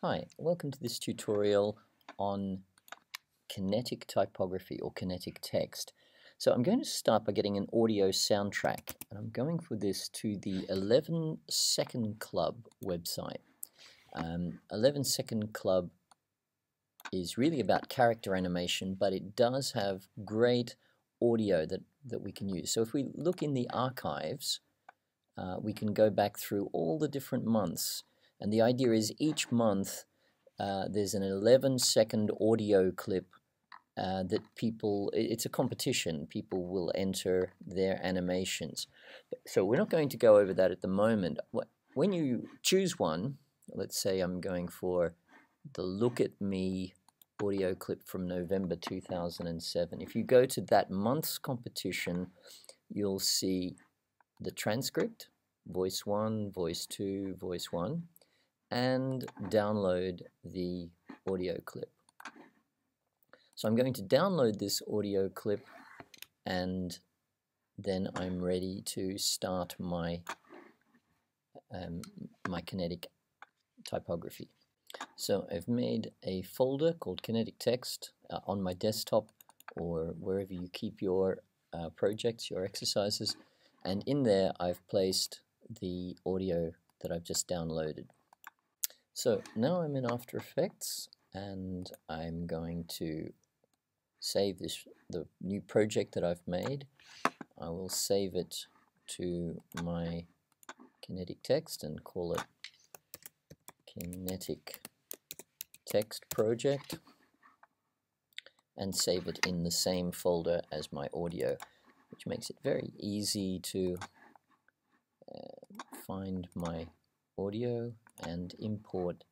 Hi, welcome to this tutorial on kinetic typography or kinetic text. So I'm going to start by getting an audio soundtrack, and I'm going for this to the 11 Second Club website. 11 Second Club is really about character animation, but it does have great audio that we can use. So if we look in the archives, we can go back through all the different months, and the idea is each month there's an 11-second audio clip that it's a competition. People will enter their animations. So we're not going to go over that at the moment. When you choose one, let's say I'm going for the Look at Me audio clip from November 2007. If you go to that month's competition, you'll see the transcript, voice 1, voice 2, voice 1, and download the audio clip. So I'm going to download this audio clip, and then I'm ready to start my my kinetic typography. So I've made a folder called kinetic text on my desktop or wherever you keep your projects, your exercises, and in there I've placed the audio that I've just downloaded. So now I'm in After Effects, and I'm going to save the new project that I've made. I will save it to my kinetic text and call it kinetic text project, and save it in the same folder as my audio, which makes it very easy to find my audio and import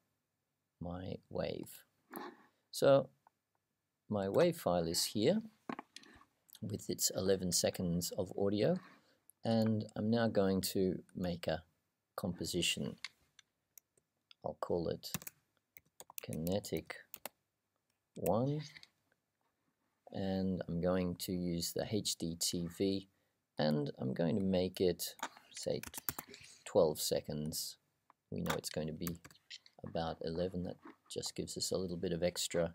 my wave. So my wave file is here with its 11 seconds of audio, and I'm now going to make a composition. I'll call it kinetic 1, and I'm going to use the HDTV, and I'm going to make it, say, 12 seconds. We know it's going to be about 11. That just gives us a little bit of extra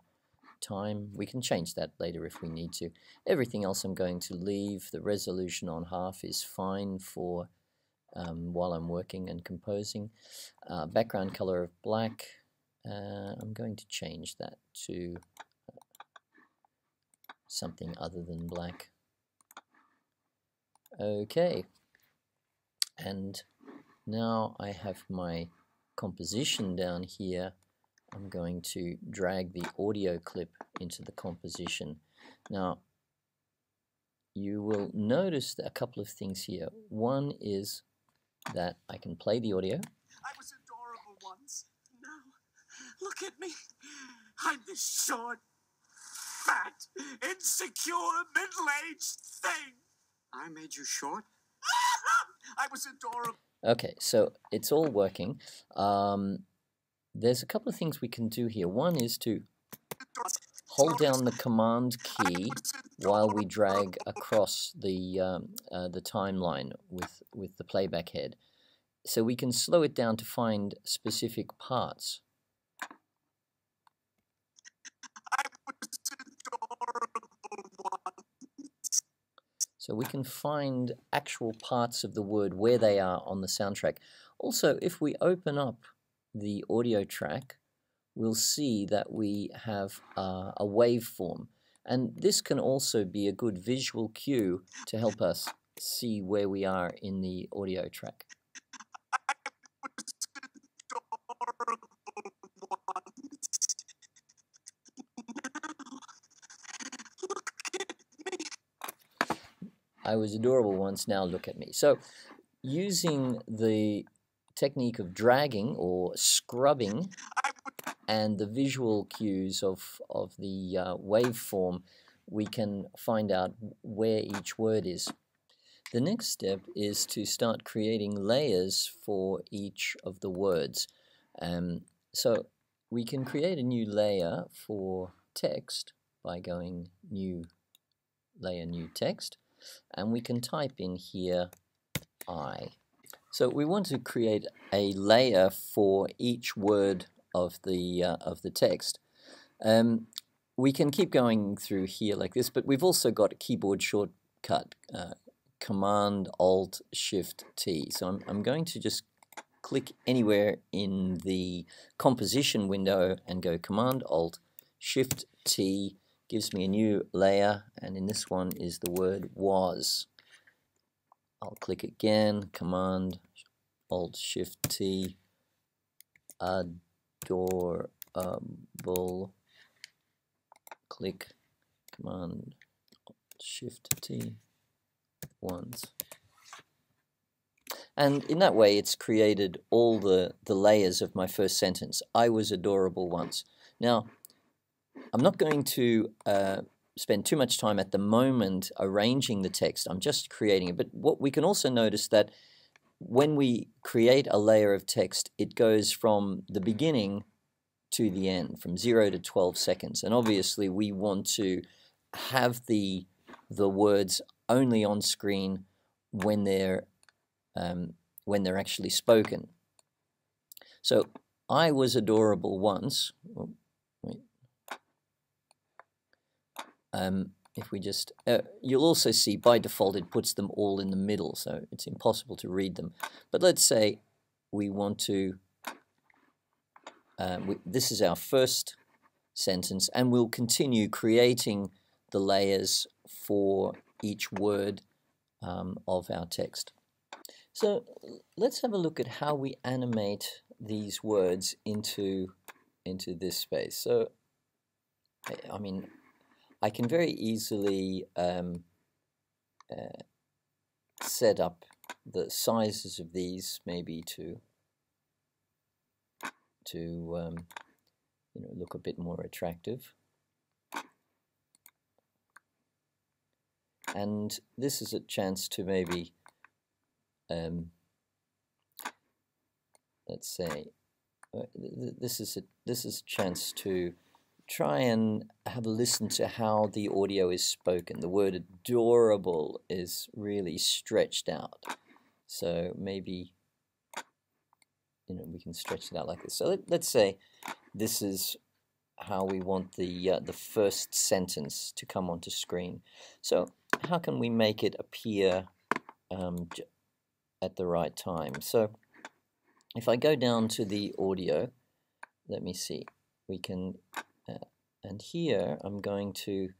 time. We can change that later if we need to. Everything else I'm going to leave. The resolution on half is fine for while I'm working and composing. Background color of black. I'm going to change that to something other than black. Okay, and now I have my composition down here. I'm going to drag the audio clip into the composition. Now, you will notice a couple of things here. One is that I can play the audio. I was adorable once. Now, look at me. I'm this short, fat, insecure, middle-aged thing. I made you short? I was adorable. Okay, so it's all working. There's a couple of things we can do here. One is to hold down the Command key while we drag across the timeline with the playback head. So we can slow it down to find specific parts. So we can find actual parts of the word where they are on the soundtrack. Also, if we open up the audio track, we'll see that we have a waveform. And this can also be a good visual cue to help us see where we are in the audio track. I was adorable once, now look at me. So using the technique of dragging or scrubbing and the visual cues of the waveform, we can find out where each word is. The next step is to start creating layers for each of the words. So we can create a new layer for text by going New Layer, New Text, and we can type in here I. So we want to create a layer for each word of the text. We can keep going through here like this, but we've also got a keyboard shortcut, Command Alt Shift T. So I'm going to just click anywhere in the composition window and go Command Alt Shift T. Gives me a new layer, and in this one is the word was. I'll click again, Command Alt Shift T, adorable, click Command Shift T once. And in that way it's created all the layers of my first sentence. I was adorable once. Now, I'm not going to spend too much time at the moment arranging the text. I'm just creating it. But what we can also notice that when we create a layer of text, it goes from the beginning to the end, from 0 to 12 seconds. And obviously we want to have the words only on screen when they're actually spoken. So, I was adorable once. Oh, wait. If we just, you'll also see by default it puts them all in the middle, so it's impossible to read them. But let's say we want to, this is our first sentence, and we'll continue creating the layers for each word of our text. So let's have a look at how we animate these words into this space. So, I mean, I can very easily set up the sizes of these maybe to look a bit more attractive. And this is a chance to maybe let's say this is a chance to try and have a listen to how the audio is spoken. The word adorable is really stretched out, so maybe we can stretch it out like this. So let's say this is how we want the first sentence to come onto screen. So how can we make it appear at the right time? So if I go down to the audio, let me see, we can and here I'm going to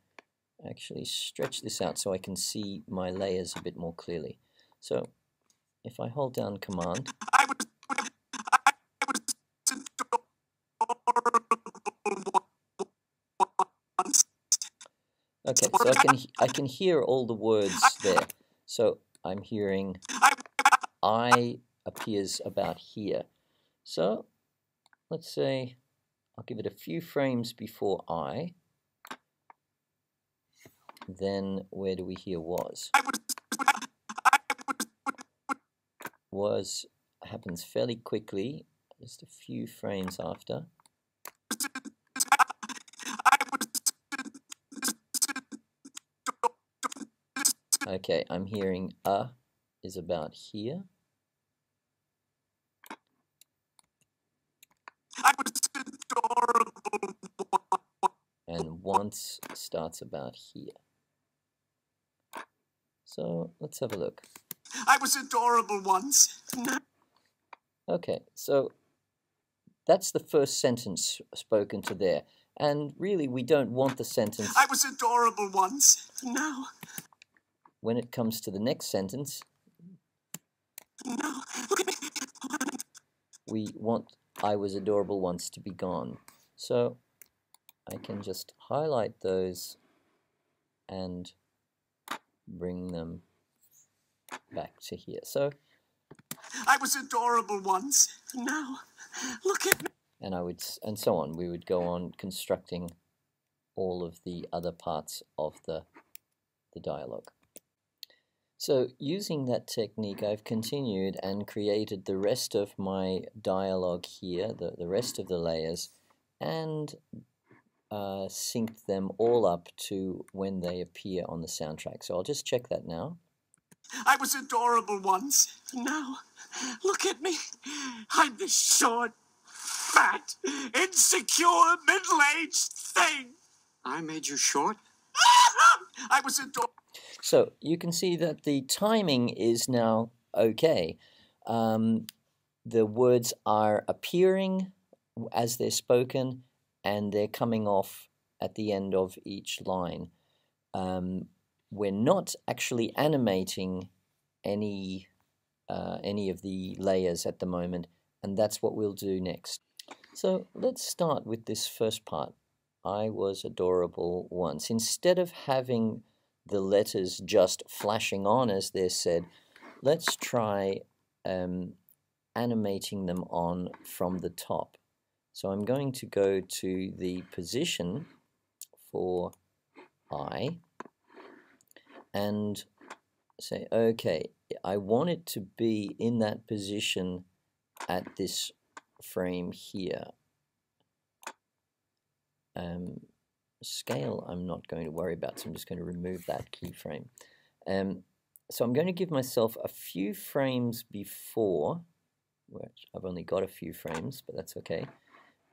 actually stretch this out so I can see my layers a bit more clearly. So if I hold down Command, okay, so I can hear all the words there. So I'm hearing I appears about here. So let's say I'll give it a few frames before I. Then where do we hear was? Was happens fairly quickly, just a few frames after. Okay, I'm hearing is about here. And once starts about here. So let's have a look. I was adorable once. Okay, so that's the first sentence spoken to there. And really, we don't want the sentence. I was adorable once. Now. When it comes to the next sentence, no, look at me. We want I was adorable once to be gone. So I can just highlight those and bring them back to here. So I was adorable once. Now, look at me. And so on. We would go on constructing all of the other parts of the dialogue. So using that technique, I've continued and created the rest of my dialogue here, the rest of the layers, and synced them all up to when they appear on the soundtrack. So I'll just check that now. I was adorable once. Now, look at me. I'm this short, fat, insecure, middle-aged thing. I made you short? I was adorable. So you can see that the timing is now okay. The words are appearing as they're spoken, and they're coming off at the end of each line. We're not actually animating any of the layers at the moment, and that's what we'll do next. So let's start with this first part. I was adorable once. Instead of having the letters just flashing on as they're said, let's try animating them on from the top. So I'm going to go to the position for I and say, okay, I want it to be in that position at this frame here. Scale I'm not going to worry about, so I'm just going to remove that keyframe. So I'm going to give myself a few frames before, which I've only got a few frames, but that's okay.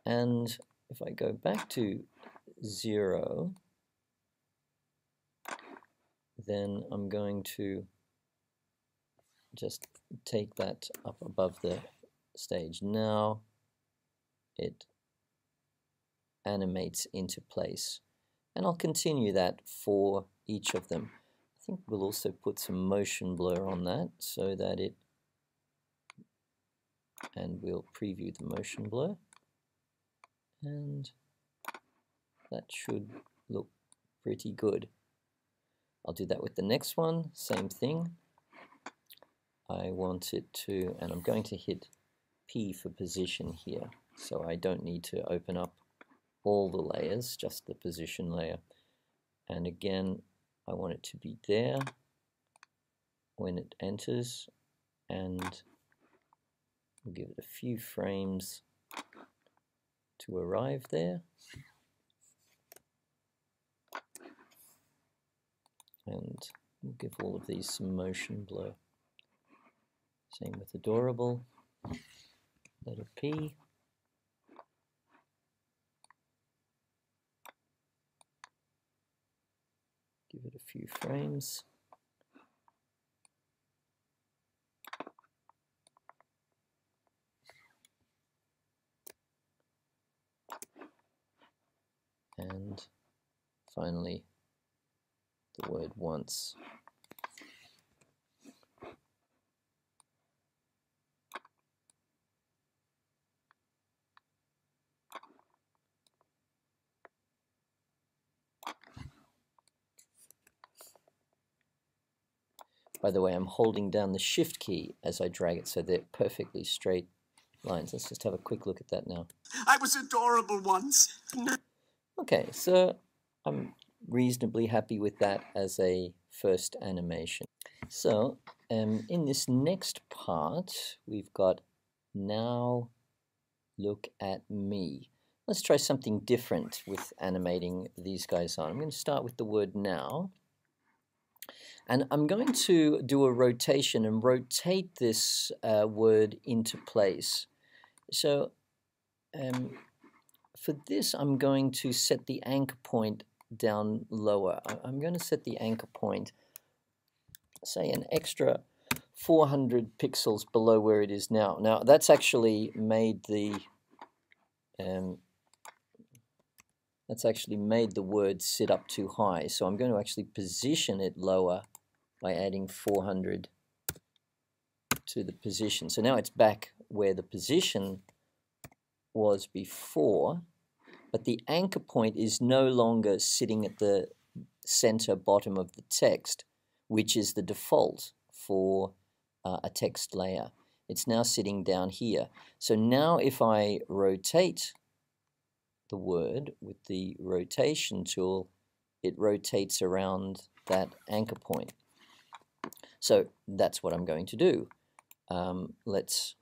And if I go back to 0, then I'm going to just take that up above the stage. Now it animates into place, and I'll continue that for each of them. I think we'll also put some motion blur on that so that it, and we'll preview the motion blur, and that should look pretty good. I'll do that with the next one, same thing. I want it to, and I'm going to hit P for position here, so I don't need to open up all the layers, just the position layer. And again, I want it to be there when it enters, and we'll give it a few frames to arrive there. And we'll give all of these some motion blur. Same with adorable, letter P. Give it a few frames. And finally, the word once. By the way, I'm holding down the Shift key as I drag it so they're perfectly straight lines. Let's just have a quick look at that now. I was adorable once. Okay, so I'm reasonably happy with that as a first animation. So in this next part, we've got now look at me. Let's try something different with animating these guys on. I'm going to start with the word now. And I'm going to do a rotation and rotate this word into place. So for this, I'm going to set the anchor point down lower. I'm going to set the anchor point, say, an extra 400 pixels below where it is now. Now, that's actually made the word sit up too high. So I'm going to actually position it lower by adding 400 to the position. So now it's back where the position was before, but the anchor point is no longer sitting at the center bottom of the text, which is the default for a text layer. It's now sitting down here. So now if I rotate the word with the rotation tool, it rotates around that anchor point. So that's what I'm going to do. Let's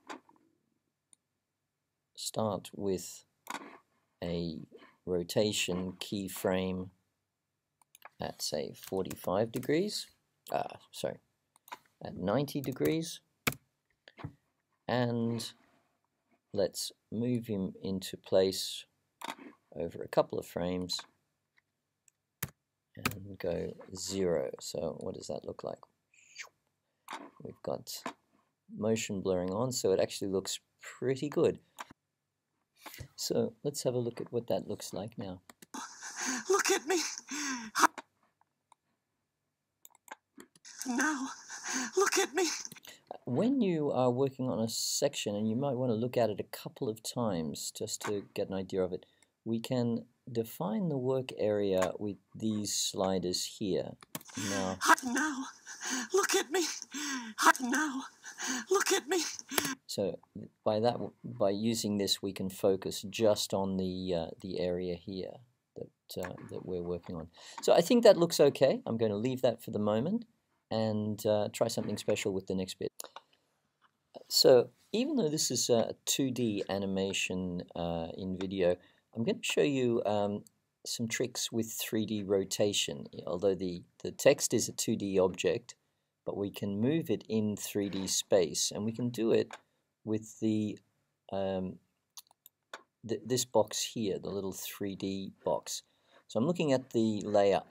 start with a rotation keyframe at, say, 45 degrees. At 90 degrees. And let's move him into place over a couple of frames and go 0. So what does that look like? We've got motion blurring on, so it actually looks pretty good. So let's have a look at what that looks like now. Look at me. Now, look at me. When you are working on a section, and you might want to look at it a couple of times just to get an idea of it, we can define the work area with these sliders here. Now, look at me. Now, look at me. So by using this, we can focus just on the area here that we're working on. So I think that looks okay. I'm going to leave that for the moment and try something special with the next bit. So even though this is a 2D animation in video, I'm going to show you some tricks with 3D rotation. Although the text is a 2D object, but we can move it in 3D space, and we can do it with this box here, the little 3D box. So I'm looking at the layer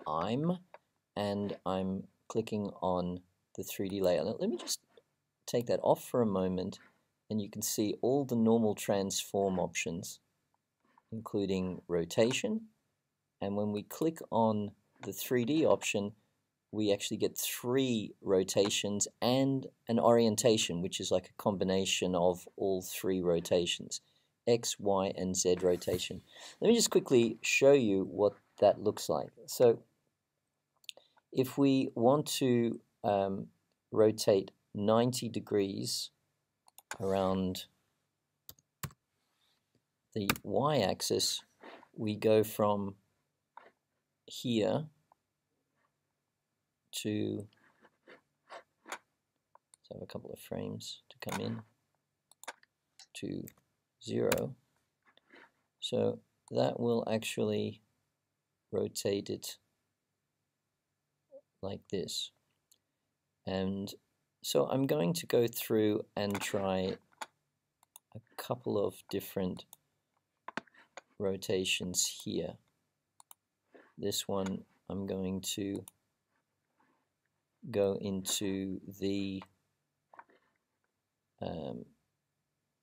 and I'm clicking on the 3D layer. Now, let me just take that off for a moment, and you can see all the normal transform options, including rotation. And when we click on the 3D option, we actually get 3 rotations and an orientation, which is like a combination of all 3 rotations, X, Y, and Z rotation. Let me just quickly show you what that looks like. So if we want to rotate 90 degrees around the Y-axis, we go from here to, so have a couple of frames to come in, to 0. So that will actually rotate it like this. And so I'm going to go through and try a couple of different rotations here. This one I'm going to go into the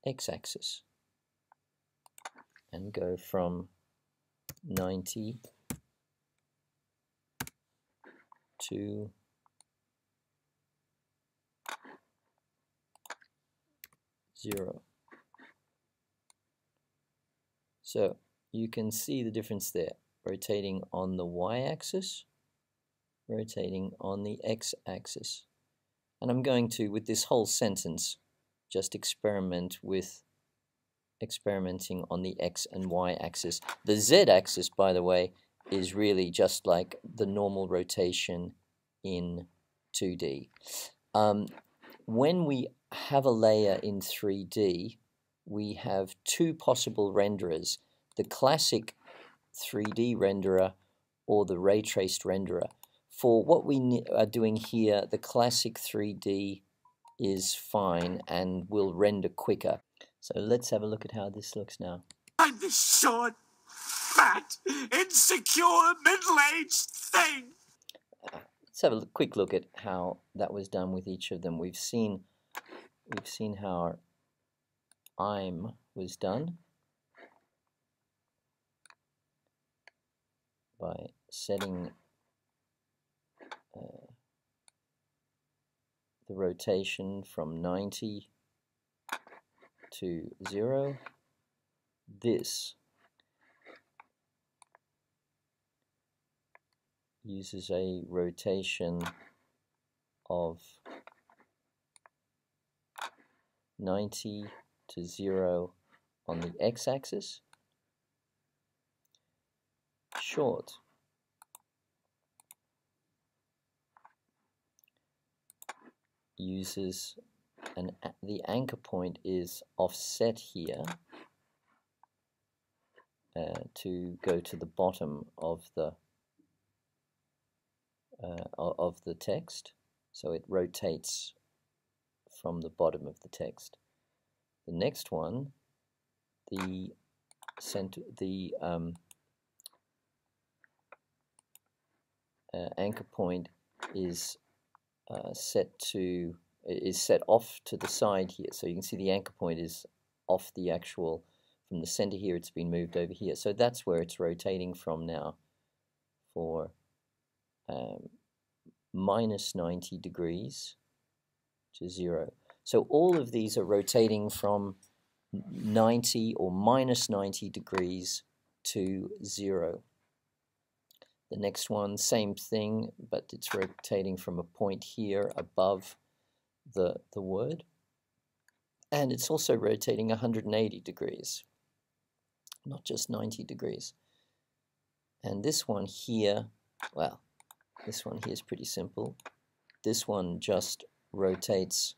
x-axis and go from 90 to 0. So you can see the difference there, rotating on the y-axis, rotating on the x-axis. And I'm going to, with this whole sentence, just experiment with experimenting on the x and y axis. The z axis, by the way, is really just like the normal rotation in 2D. When we have a layer in 3D, we have 2 possible renderers, the classic 3D renderer or the ray traced renderer. For what we are doing here, the classic 3D is fine and will render quicker. So let's have a look at how this looks now. I'm this short, fat, insecure, middle-aged thing. Let's have a quick look at how that was done with each of them. We've seen how I'm was done by setting the rotation from 90 to 0. This uses a rotation of 90 to 0 on the x-axis. Short uses the anchor point is offset here to go to the bottom of the text, so it rotates from the bottom of the text. The next one the center, the anchor point is set off to the side here. So you can see the anchor point is off the actual, from the center here, it's been moved over here. So that's where it's rotating from now for minus 90 degrees to 0. So all of these are rotating from 90 or minus 90 degrees to 0. The next one, same thing, but it's rotating from a point here above the word. And it's also rotating 180 degrees, not just 90 degrees. And this one here, well, this one here is pretty simple. This one just rotates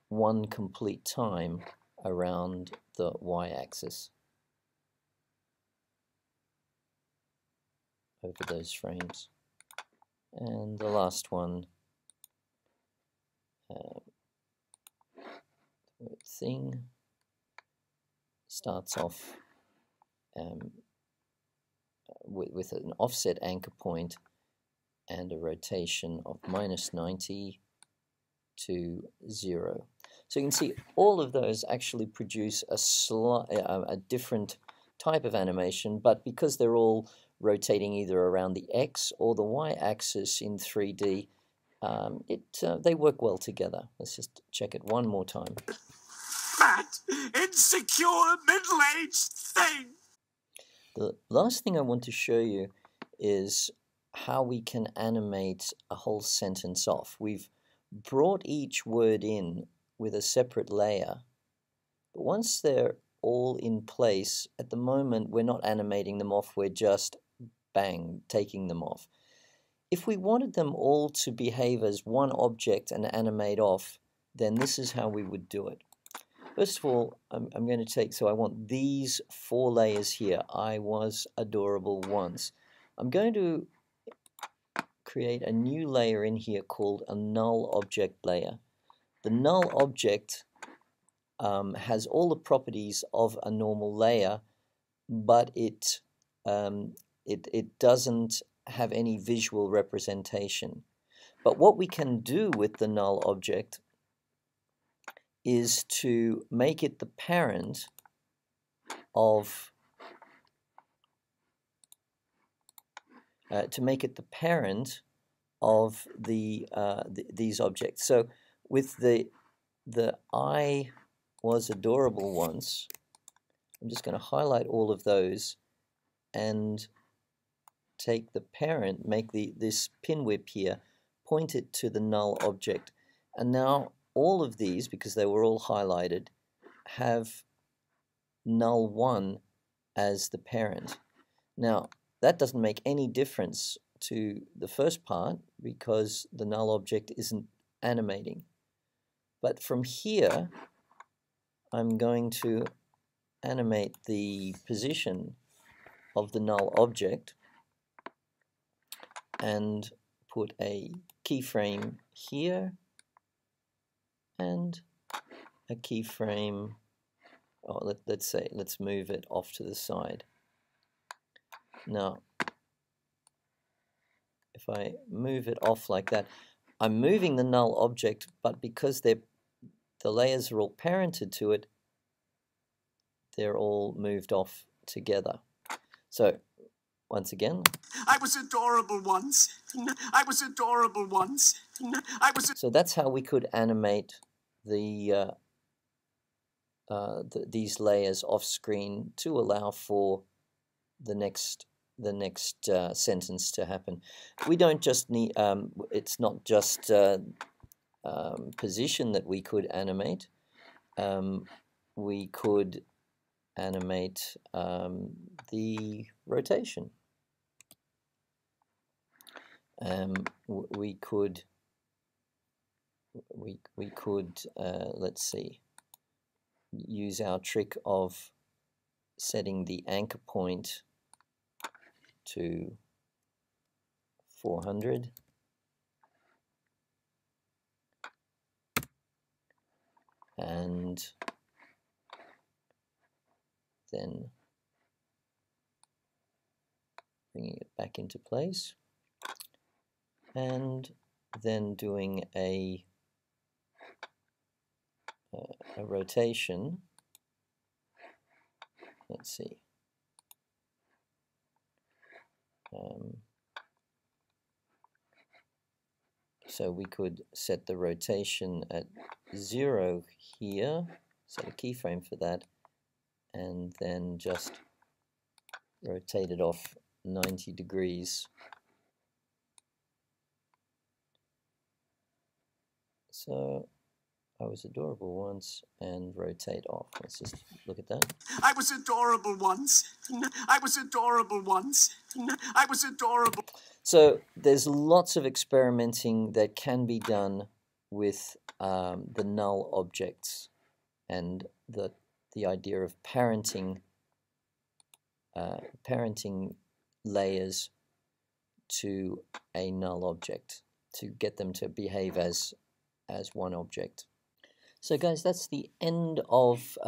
one complete time around the y-axis over those frames. And the last one, thing, starts off with an offset anchor point and a rotation of minus 90 to 0. So you can see all of those actually produce a different type of animation, but because they're all rotating either around the x or the y-axis in 3D, they work well together. Let's just check it one more time. Fat, insecure, middle-aged thing. The last thing I want to show you is how we can animate a whole sentence off. We've brought each word in with a separate layer, but once they're all in place, at the moment we're not animating them off, we're just bang, taking them off. If we wanted them all to behave as one object and animate off, then this is how we would do it. First of all, I'm going to take, so I want these 4 layers here. I was adorable once. I'm going to create a new layer in here called a null object layer. The null object has all the properties of a normal layer, but it doesn't have any visual representation. But what we can do with the null object is to make it the parent of these objects. So with the I was adorable once, I'm just going to highlight all of those and take the parent, make this pin whip here, point it to the null object, and now all of these, because they were all highlighted, have null 1 as the parent. Now that doesn't make any difference to the first part because the null object isn't animating. But from here I'm going to animate the position of the null object and put a keyframe here and a keyframe, let's move it off to the side. Now if I move it off like that, I'm moving the null object, but because the layers are all parented to it, they're all moved off together. So once again, I was adorable once. I was adorable once. So that's how we could animate these layers off screen to allow for the next sentence to happen. We don't just need, it's not just position that we could animate. We could animate the rotation. We could let's see, use our trick of setting the anchor point to 400 and then bringing it back into place, and then doing a rotation. Let's see. So we could set the rotation at 0 here, set a keyframe for that, and then just rotate it off 90 degrees. So I was adorable once, and rotate off. Let's just look at that. I was adorable once. I was adorable once. I was adorable. So there's lots of experimenting that can be done with the null objects and the idea of parenting layers to a null object to get them to behave as one object. So guys, that's the end of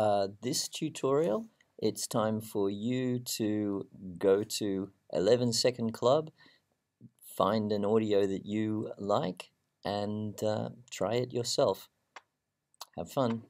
this tutorial. It's time for you to go to 11 Second Club, find an audio that you like, and try it yourself. Have fun.